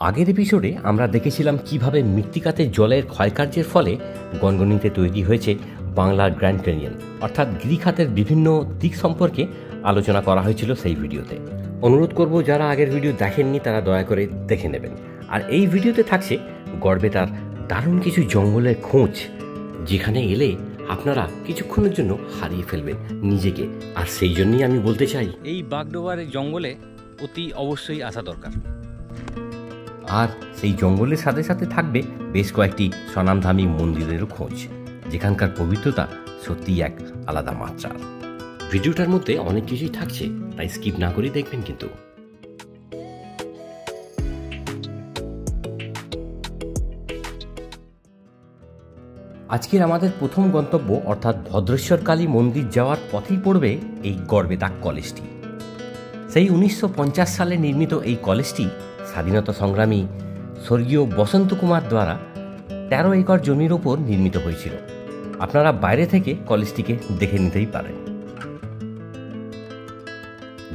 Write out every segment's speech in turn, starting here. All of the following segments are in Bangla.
আগের এপিসোডে আমরা দেখেছিলাম কিভাবে মৃত্তিকাতে জলের ক্ষয়কার্যের ফলে গনগনিতে তৈরি হয়েছে বাংলার গ্র্যান্ড ক্যানিয়ন, অর্থাৎ গিরিখাতের বিভিন্ন দিক সম্পর্কে আলোচনা করা হয়েছিল সেই ভিডিওতে। অনুরোধ করব যারা আগের ভিডিও দেখেননি তারা দয়া করে দেখে নেবেন। আর এই ভিডিওতে থাকছে গড়বেতার দারুণ কিছু জঙ্গলের খোঁজ, যেখানে এলে আপনারা কিছুক্ষণের জন্য হারিয়ে ফেলবেন নিজেকে। আর সেই জন্যই আমি বলতে চাই, এই বাগডোবার জঙ্গলে অতি অবশ্যই আসা দরকার। আর সেই জঙ্গলের সাথে সাথে থাকবে বেশ কয়েকটি স্বনামধামী মন্দিরেরও খোঁজ, যেখানকার পবিত্রতা সত্যিই এক আলাদা মাত্রার। ভিডিওটার মধ্যে অনেক কিছুই থাকছে, তাই স্কিপ না করে দেখবেন কিন্তু। আজকের আমাদের প্রথম গন্তব্য অর্থাৎ ভদ্রেশ্বর কালী মন্দির যাওয়ার পথেই পড়বে এই গড়বেতা কলেজটি। সেই 1950 সালে নির্মিত এই কলেজটি স্বাধীনতা সংগ্রামী স্বর্গীয় বসন্ত কুমার দ্বারা 13 একর জমির ওপর নির্মিত হয়েছিল। আপনারা বাইরে থেকে কলেজটিকে দেখে নিতেই পারেন।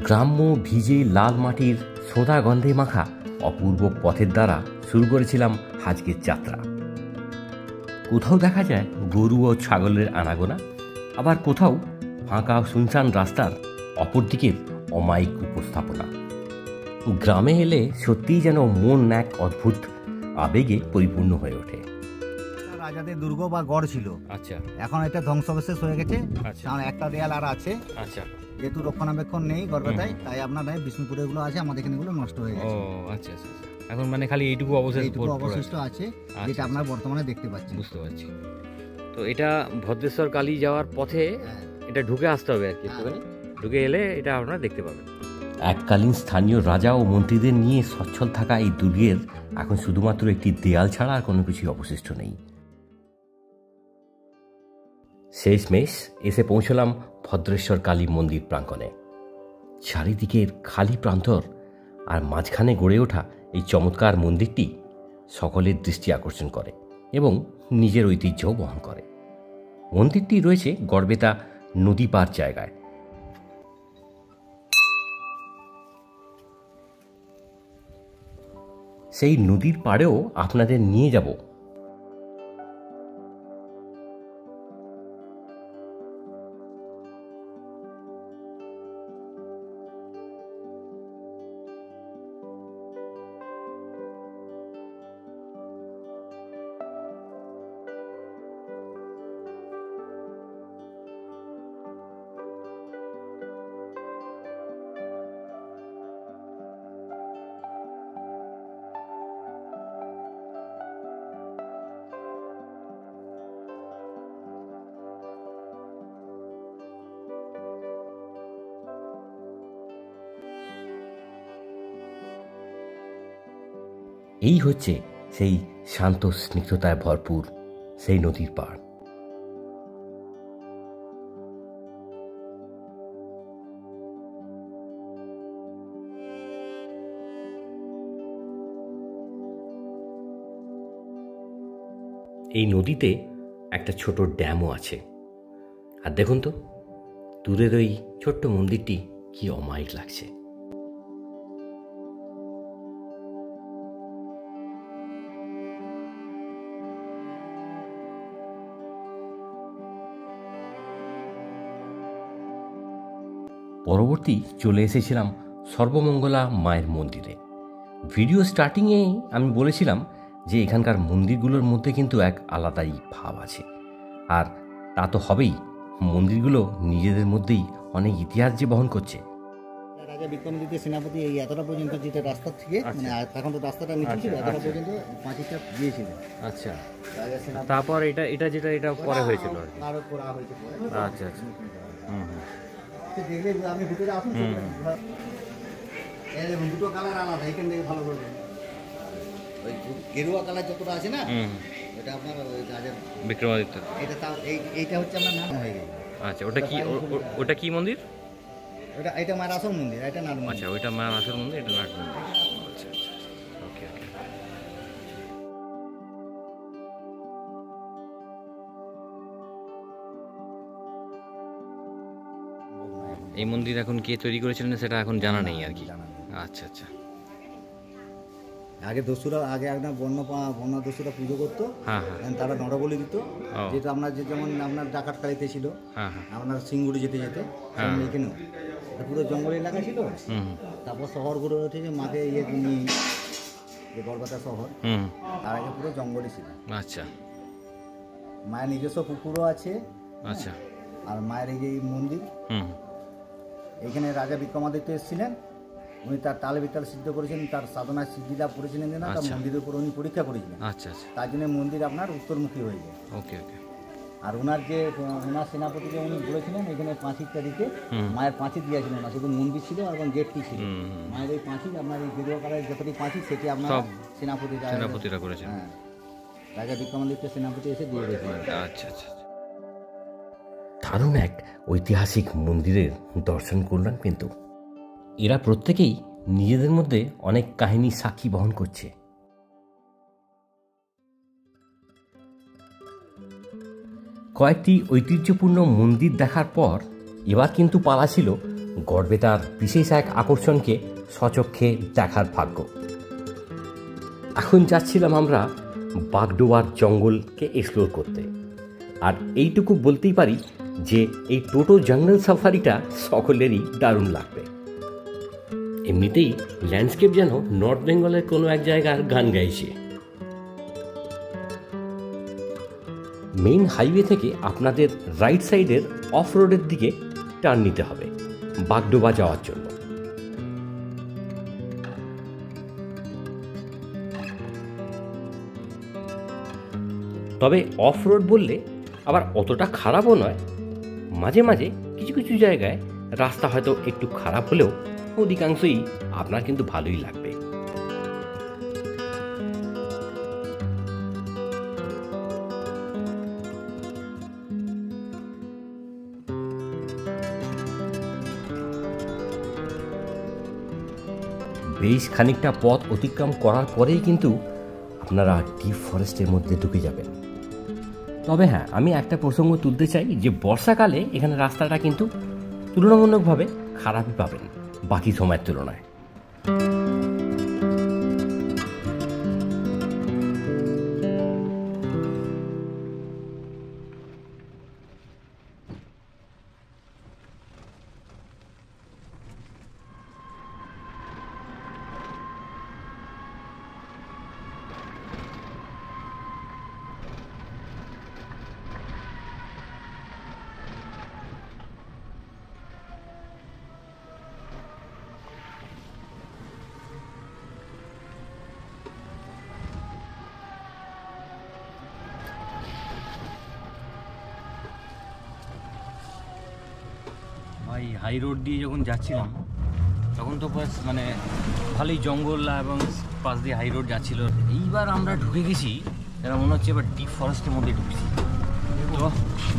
গ্রাম্য ভিজে লাল মাটির সোঁদা গন্ধে মাখা অপূর্ব পথের দ্বারা শুরু করেছিলাম আজকের যাত্রা। কোথাও দেখা যায় গরু ও ছাগলের আনাগোনা, আবার কোথাও ফাঁকা শুনশান রাস্তার অপরদিকের অমায়িক উপস্থাপনা। গ্রামে এলে সত্যিই যেন মন এক অদ্ভুত আবেগে পরিপূর্ণ হয়ে ওঠে। রাজাদের দুর্গ বা গড় ছিল। আচ্ছা, এখন এটা ধ্বংসাবশেষ হয়ে গেছে। আচ্ছা, কারণ একটা দেয়াল আর আছে। আচ্ছা, যেহেতু রক্ষণাবেক্ষণ নেই গড়বেতায়, তাই আপনার বিষ্ণুপুরে গুলো আছে, আমাদের এখানে গুলো নষ্ট হয়ে ও গেছে। আচ্ছা আচ্ছা। এখন মানে খালি এইটুকু অবশিষ্ট আছে, যেটা আপনারা বর্তমানে দেখতে পাচ্ছেন। বুঝতে পারছি। তো এটা ভদ্রেশ্বর কালী যাওয়ার পথে এটা ঢুকে আসতে হবে আর কি, একটুখানি ঢুকে এলে এটা আপনারা দেখতে পাবেন। এককালীন স্থানীয় রাজা ও মন্ত্রীদের নিয়ে সচ্ছল থাকা এই দুর্গের এখন শুধুমাত্র একটি দেয়াল ছাড়া আর কোনো কিছুই অবশিষ্ট নেই। শেষমেশ এসে পৌঁছলাম ভদ্রেশ্বর কালী মন্দির প্রাঙ্গণে। চারিদিকের খালি প্রান্তর আর মাঝখানে গড়ে ওঠা এই চমৎকার মন্দিরটি সকলের দৃষ্টি আকর্ষণ করে এবং নিজের ঐতিহ্যও বহন করে। মন্দিরটি রয়েছে গড়বেতা নদী পার জায়গায়। সেই নদীর পাড়েও আপনাদের নিয়ে যাব। এই হচ্ছে সেই শান্ত স্নিগ্ধতায় ভরপুর সেই নদীর পাড়। এই নদীতে একটা ছোট ড্যামও আছে। আর দেখুন তো, দূরের ওই ছোট্ট মন্দিরটি কি অমায়িক লাগছে। পরবর্তী চলে এসেছিলাম সর্বমঙ্গলা মায়ের মন্দিরে। ভিডিও স্টার্টিংয়ে আমি বলেছিলাম যে এখানকার মন্দিরগুলোর মধ্যে কিন্তু এক আলাদাই ভাব আছে, আর তা তো হবেই। মন্দিরগুলো নিজেদের মধ্যেই অনেক ইতিহাস যে বহন করছে। রাজা বিক্রমাদিত্য সেনাপতি এই এতটা পর্যন্ত যেটা রাস্তা থেকে, মানে এখন তো রাস্তাটা নিচে ছিল, এতটা পর্যন্ত পাঁচিলটা দিয়েছিলেন। আচ্ছা, তারপর এটা যেটা এটা পরে হয়েছিল আর কি। আরো করা হয়েছে পরে। আচ্ছা আচ্ছা। দেখলে আপনি ভিতরে আসুন, দুটো কালার আলাদা, এখান থেকে ভালো করবেন। ওই গেরুয়া কালার যতটা আছে না, এটা আপনার রাজার বিক্রমাদিত্য। এটা তাও এইটা হচ্ছে আপনার নাম হয়ে গেছে। আচ্ছা, ওটা কি মন্দির? এটা মায়ের আসল মন্দির, এটা নাট মন্দির। আচ্ছা, ওইটা মায়ের আসল মন্দির, এটা নাট মন্দির। আচ্ছা আচ্ছা, ওকে ওকে। এই মন্দির এখন কে তৈরি করেছিলেন সেটা এখন জানা নেই আর কি। আচ্ছা আচ্ছা। আগে দস্যুরা আগে একটা বন্যা দস্যুরা পুজো করতো, হ্যাঁ হ্যাঁ তারা নরবলি দিত, ও যেটা আপনার যেমন আপনার ডাকাতকালীতে ছিল, হ্যাঁ হ্যাঁ আপনার সিঙ্গুড়ি যেতে যেতে হ্যাঁ। এখানেও এটা পুরো জঙ্গল এলাকা ছিল। হুম তারপর শহর গড়ে উঠেছে মাকে নিয়ে, যে গড়বাতা শহর, হুম তার আগে পুরো জঙ্গলই ছিল। আচ্ছা মায়ের নিজস্ব পুকুরও আছে, আচ্ছা আর মায়ের এই যে এই মন্দির, হুম এখানে রাজা বিক্রমাদিত্য এসেছিলেন, উনি তার তালে বিতাল সিদ্ধ করেছিলেন, তার সাধনায় সিদ্ধি লাভ করেছিলেন না, তার আচ্ছা। মন্দিরের উপর উনি পরীক্ষা করেছিলেন, আচ্ছা আচ্ছা তার জন্য মন্দির আপনার উত্তরমুখী হয়ে যায়। ওকে ওকে আর ওনার সেনাপতিকে উনি বলেছিলেন এখানে পাঁচিরটা দিতে, হুম মায়ের পাঁচির দিয়েছিলেন না, শুধু মন্দির ছিল এবং গেটটি ছিল। হুম মায়ের এই পাঁচির আপনার এই গেরুয়া কালারের যতটি পাঁচির সেটি আপনার সব সেনাপতিরা করেছেন। হ্যাঁ, রাজা বিক্রমাদিত্য সেনাপতি এসে দিয়ে দিয়েছিলেন। আচ্ছা আচ্ছা দারুণ এক ঐতিহাসিক মন্দিরের দর্শন করলাম। কিন্তু এরা প্রত্যেকেই নিজেদের মধ্যে অনেক কাহিনী সাক্ষী বহন করছে। কয়েকটি ঐতিহ্যপূর্ণ মন্দির দেখার পর এবার কিন্তু পালা ছিল গড়বেতার বিশেষ এক আকর্ষণকে স্বচক্ষে দেখার ভাগ্য। এখন যাচ্ছিলাম আমরা বাগডোয়ার জঙ্গলকে এক্সপ্লোর করতে। আর এইটুকু বলতেই পারি যে এই টোটো জঙ্গল সাফারিটা সকলেরই দারুণ লাগবে। এমনিতেই ল্যান্ডস্কেপ যেন নর্থ বেঙ্গলের কোনো এক জায়গার গান গাইছে। মেইন হাইওয়ে থেকে আপনাদের রাইট সাইডের অফ রোডের দিকে টার্ন নিতে হবে বাগডোবা যাওয়ার জন্য। তবে অফ রোড বললে আবার অতটা খারাপও নয়, মাঝে মাঝে কিছু কিছু জায়গায় রাস্তা হয়তো একটু খারাপ হলেও অধিকাংশই আপনার কিন্তু ভালোই লাগবে। বেশ খানিকটা পথ অতিক্রম করার পরেই কিন্তু আপনারা ডিপ ফরেস্টের মধ্যে ঢুকে যাবেন। তবে হ্যাঁ, আমি একটা প্রসঙ্গ তুলতে চাই যে বর্ষাকালে এখানে রাস্তাটা কিন্তু তুলনামূলকভাবে খারাপই পাবেন বাকি সময়ের তুলনায়। ভাই হাই রোড দিয়ে যখন যাচ্ছিলাম তখন তো মানে ভালোই জঙ্গল এবং পাশ দিয়ে হাই রোড যাচ্ছিল। এইবার আমরা ঢুকে গেছি, এরা মনে হচ্ছে এবার ডিপ ফরেস্টের মধ্যে ঢুকছি। তো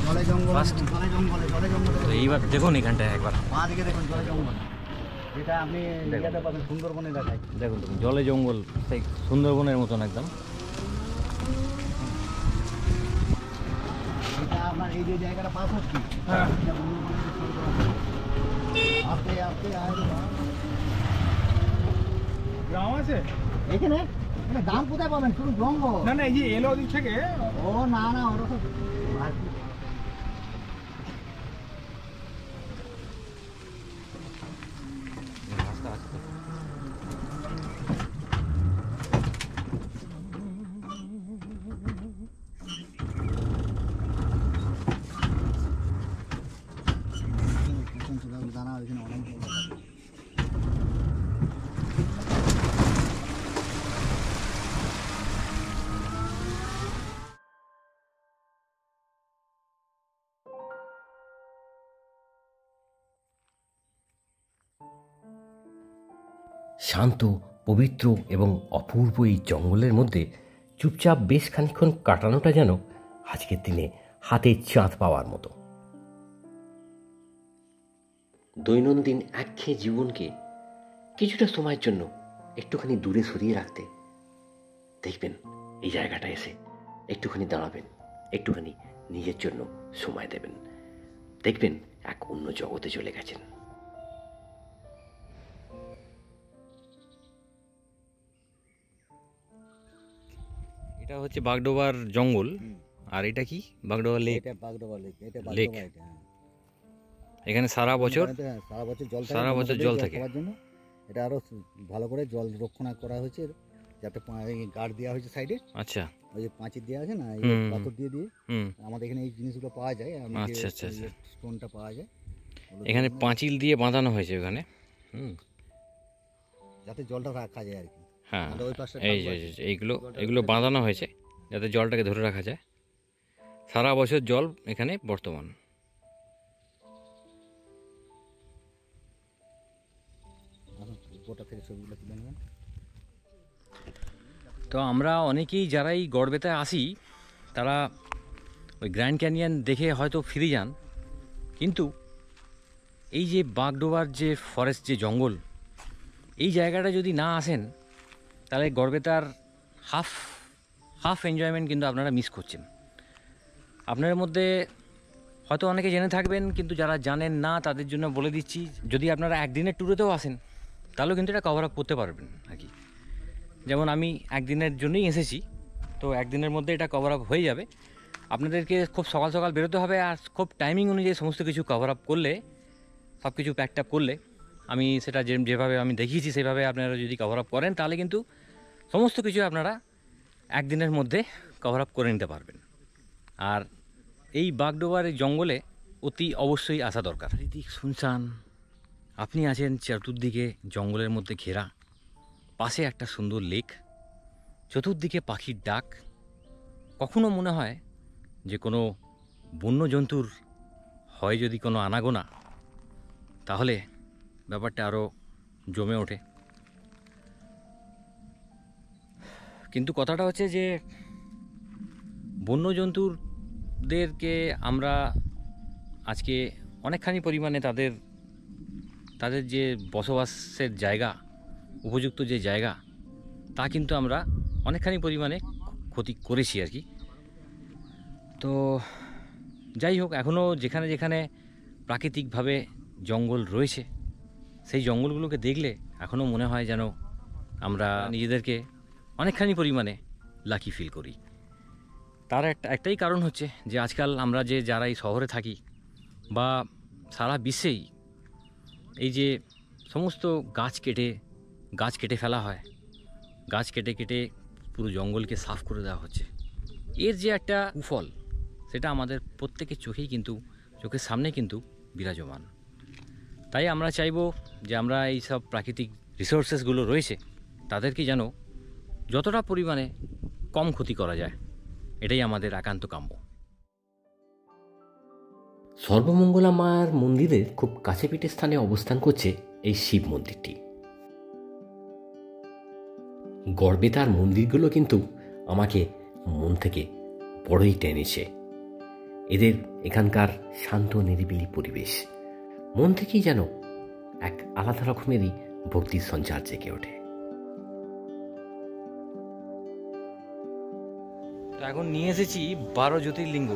জলে জঙ্গল, First- জলে জঙ্গলে, জলে জঙ্গলে তো এইবার দেখুন এখানটায় একবার মা দিকে দেখুন, জলে জঙ্গল, যেটা আপনি ইয়াতে পাবেন সুন্দরবনে দেখায়। দেখুন দেখুন জলে জঙ্গল, সেই সুন্দরবনের মতন একদম। এটা আপনার এই যে জায়গাটা পাস হচ্ছে, আপনি আপনি গ্রাম আছে এখানে এখানে দাম কোথায় পাবেন, শুধু জঙ্গল। না না এই যে এলো ওদিক থেকে ও না না, ওটা তো দানা ওইখানে অনেক শান্ত, পবিত্র এবং অপূর্ব এই জঙ্গলের মধ্যে চুপচাপ বেশ খানিকক্ষণ কাটানোটা যেন আজকের দিনে হাতে চাঁদ পাওয়ার মতো। দৈনন্দিন একঘেয়ে জীবনকে কিছুটা সময়ের জন্য একটুখানি দূরে সরিয়ে রাখতে দেখবেন এই জায়গাটা এসে একটুখানি দাঁড়াবেন, একটুখানি নিজের জন্য সময় দেবেন, দেখবেন এক অন্য জগতে চলে গেছেন। এটা হচ্ছে বাগডোবার জঙ্গল, হুম। আর এটা কি বাগডোবার লেক। এটা বাগডোবা লেক, এটা লেক। বাগডোবা এটা, হ্যাঁ। এখানে সারা বছর হ্যাঁ, সারা বছর জল থাকে, সারা বছর জল থাকে। খাওয়ার জন্য এটা আরো ভালো করে জল রক্ষণা করা হয়েছে, যাতে গার্ড দেওয়া হয়েছে সাইডে, আচ্ছা। ওই যে পাঁচিল দেওয়া আছে না, এই হুম। পাথর দিয়ে দিয়ে হুম। আমাদের এখানে এই জিনিসগুলো পাওয়া যায়, আচ্ছা, আচ্ছা, আচ্ছা। স্টোনটা পাওয়া যায় এখানে পাঁচিল দিয়ে বাঁধানো হয়েছে ওখানে। হুম। যাতে জলটা রাখা যায় আর কি। হ্যাঁ, আমাদের ওই পাশটা এই যে এইগুলো বাঁধানো হয়েছে যাতে জলটাকে ধরে রাখা যায়। সারা বছর জল এখানে বর্তমান। গোটা থেকে ছবিগুলো তুলে নেবেন। তো আমরা অনেকেই যারাই গড়বেতায় আসি তারা ওই গ্র্যান্ড ক্যানিয়ন দেখে হয়তো ফিরে যান, কিন্তু এই যে বাগডোবার যে ফরেস্ট, যে জঙ্গল, এই জায়গাটা যদি না আসেন তাহলে গড়বেতার হাফ এনজয়মেন্ট কিন্তু আপনারা মিস করছেন। আপনাদের মধ্যে হয়তো অনেকে জেনে থাকবেন, কিন্তু যারা জানেন না তাদের জন্য বলে দিচ্ছি, যদি আপনারা একদিনের ট্যুরেতেও আসেন তাহলেও কিন্তু এটা কভার আপ করতে পারবেন আর কি। যেমন আমি একদিনের জন্যই এসেছি, তো একদিনের মধ্যে এটা কভার আপ হয়ে যাবে। আপনাদেরকে খুব সকাল সকাল বেরোতে হবে, আর খুব টাইমিং অনুযায়ী সমস্ত কিছু কভার আপ করলে, সব কিছু প্যাকড আপ করলে, আমি সেটা যেভাবে আমি দেখিয়েছি সেভাবে আপনারা যদি কভার আপ করেন তাহলে কিন্তু সমস্ত কিছু আপনারা একদিনের মধ্যে কভার আপ করে নিতে পারবেন। আর এই বাগডোবার এই জঙ্গলে অতি অবশ্যই আসা দরকার। চারিদিক শুনশান, আপনি আছেন চতুর্দিকে জঙ্গলের মধ্যে ঘেরা, পাশে একটা সুন্দর লেক, চতুর্দিকে পাখির ডাক। কখনো মনে হয় যে কোনো বন্য জন্তুর হয় যদি কোনো আনাগোনা, তাহলে ব্যাপারটা আরও জমে ওঠে। কিন্তু কথাটা হচ্ছে যে বন্য জন্তুদেরকে আমরা আজকে অনেকখানি পরিমাণে তাদের যে বসবাসের জায়গা, উপযুক্ত যে জায়গা, তা কিন্তু আমরা অনেকখানি পরিমাণে ক্ষতি করেছি আর কি। তো যাই হোক, এখনও যেখানে যেখানে প্রাকৃতিকভাবে জঙ্গল রয়েছে, সেই জঙ্গলগুলোকে দেখলে এখনও মনে হয় যেন আমরা নিজেদেরকে অনেকখানি পরিমাণে লাকি ফিল করি। তার একটাই কারণ হচ্ছে যে আজকাল আমরা যারা এই শহরে থাকি বা সারা বিশ্বেই এই যে সমস্ত গাছ কেটে ফেলা হয়, গাছ কেটে কেটে পুরো জঙ্গলকে সাফ করে দেওয়া হচ্ছে, এর যে একটা কুফল সেটা আমাদের প্রত্যেকের চোখের সামনে কিন্তু বিরাজমান। তাই আমরা চাইবো যে আমরা এই সব প্রাকৃতিক রিসোর্সেসগুলো রয়েছে তাদেরকে যেন যতটা পরিমাণে কম ক্ষতি করা যায়, এটাই আমাদের একান্ত কাম্য। সর্বমঙ্গলা মায়ের মন্দিরের খুব কাছে পিঠে স্থানে অবস্থান করছে এই শিব মন্দিরটি। গড়বেতার মন্দিরগুলো কিন্তু আমাকে মন থেকে বড়ই টেনেছে। এদের এখানকার শান্ত নিরিবিলি পরিবেশ মন থেকেই যেন এক আলাদা রকমেরই ভক্তির সঞ্চার জেগে ওঠে। এখন নিয়ে এসেছি 12 জ্যোতির্লিঙ্গ।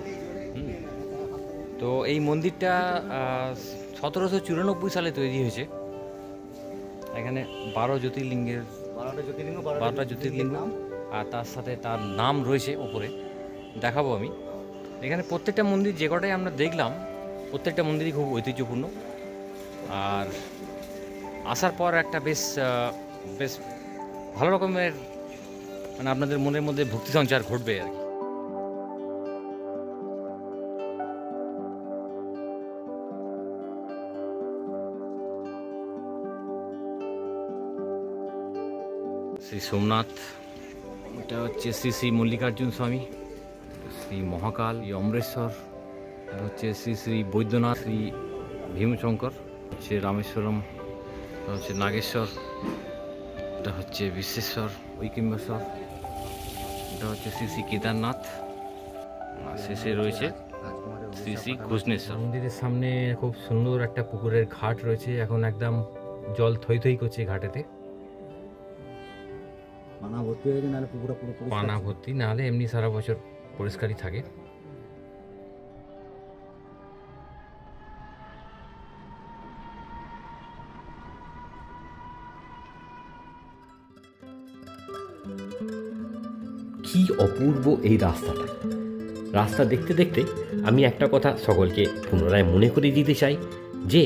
তো এই মন্দিরটা 1794 সালে তৈরি হয়েছে। এখানে 12 জ্যোতির্লিঙ্গের 12টা জ্যোতির্লিঙ্গ, আর তার সাথে তার নাম রয়েছে ওপরে, দেখাবো আমি। এখানে প্রত্যেকটা মন্দির যে কটাই আমরা দেখলাম, প্রত্যেকটা মন্দিরই খুব ঐতিহ্যপূর্ণ। আর আসার পর একটা বেশ ভালো রকমের মানে আপনাদের মনের মধ্যে ভক্তি সঞ্চার ঘটবে আর কি। শ্রী সোমনাথ, এটা হচ্ছে শ্রী শ্রী মল্লিকার্জুন স্বামী, শ্রী মহাকাল, শ্রী অমরেশ্বর, এটা হচ্ছে শ্রী শ্রী বৈদ্যনাথ, শ্রী ভীমশঙ্কর, হচ্ছে রামেশ্বরম, এটা হচ্ছে নাগেশ্বর, এটা হচ্ছে বিশ্বেশ্বর ঐকিম্বেশ্বর, এটা হচ্ছে শ্রী শ্রী কেদারনাথ, আর শেষে রয়েছে শ্রী শ্রী ঘোষণেশ্বর। মন্দিরের সামনে খুব সুন্দর একটা পুকুরের ঘাট রয়েছে, এখন একদম জল থই থই করছে ঘাটেতে। পানা ভর্তি হয়ে গেছে, নাহলে পুকুরটা পুরো পরিষ্কার পানা ছিল। ভর্তি, নাহলে এমনি সারা বছর পরিষ্কারই থাকে। কি অপূর্ব এই রাস্তাটা। রাস্তা দেখতে দেখতে আমি একটা কথা সকলকে পুনরায় মনে করিয়ে দিতে চাই যে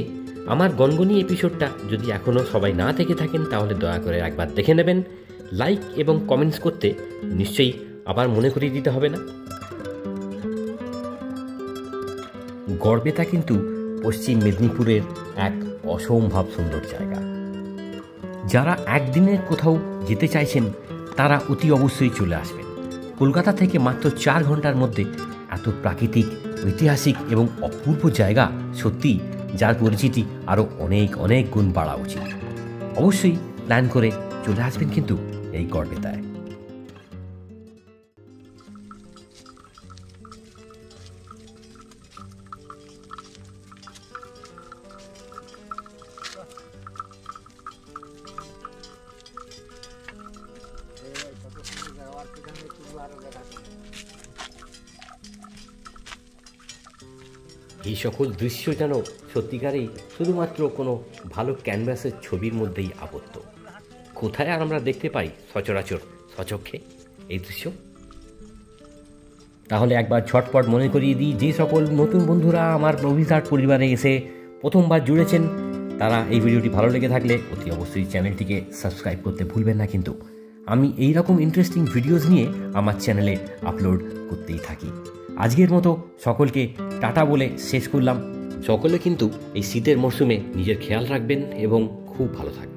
আমার গনগনি এপিসোডটা যদি এখনও সবাই না থেকে থাকেন তাহলে দয়া করে একবার দেখে নেবেন। লাইক এবং কমেন্টস করতে নিশ্চয়ই আবার মনে করিয়ে দিতে হবে না। গড়বেতা কিন্তু পশ্চিম মেদিনীপুরের এক অসম্ভব সুন্দর জায়গা। যারা একদিনের কোথাও যেতে চাইছেন তারা অতি অবশ্যই চলে আসবেন। কলকাতা থেকে মাত্র 4 ঘন্টার মধ্যে এত প্রাকৃতিক, ঐতিহাসিক এবং অপূর্ব জায়গা সত্যি যার পরিচিতি আরও অনেক অনেক গুণ বাড়া উচিত। অবশ্যই প্ল্যান করে চলে আসবেন কিন্তু এই গড়বেতায়। এই সকল দৃশ্য যেন সত্যিকারেই শুধুমাত্র কোনো ভালো ক্যানভাসের ছবির মধ্যেই আবদ্ধ। কোথায় আর আমরা দেখতে পাই সচরাচর সচক্ষে এই দৃশ্য? তাহলে একবার ঝটপট মনে করিয়ে দিই, যে সকল নতুন বন্ধুরা আমার অভিজাত পরিবারে এসে প্রথমবার জুড়েছেন তারা এই ভিডিওটি ভালো লেগে থাকলে অতি অবশ্যই চ্যানেলটিকে সাবস্ক্রাইব করতে ভুলবেন না। কিন্তু আমি এই রকম ইন্টারেস্টিং ভিডিওস নিয়ে আমার চ্যানেলে আপলোড করতেই থাকি। আজকের মতো সকলকে টাটা বলে শেষ করলাম। সকলে কিন্তু এই শীতের মরশুমে নিজের খেয়াল রাখবেন এবং খুব ভালো থাকবেন।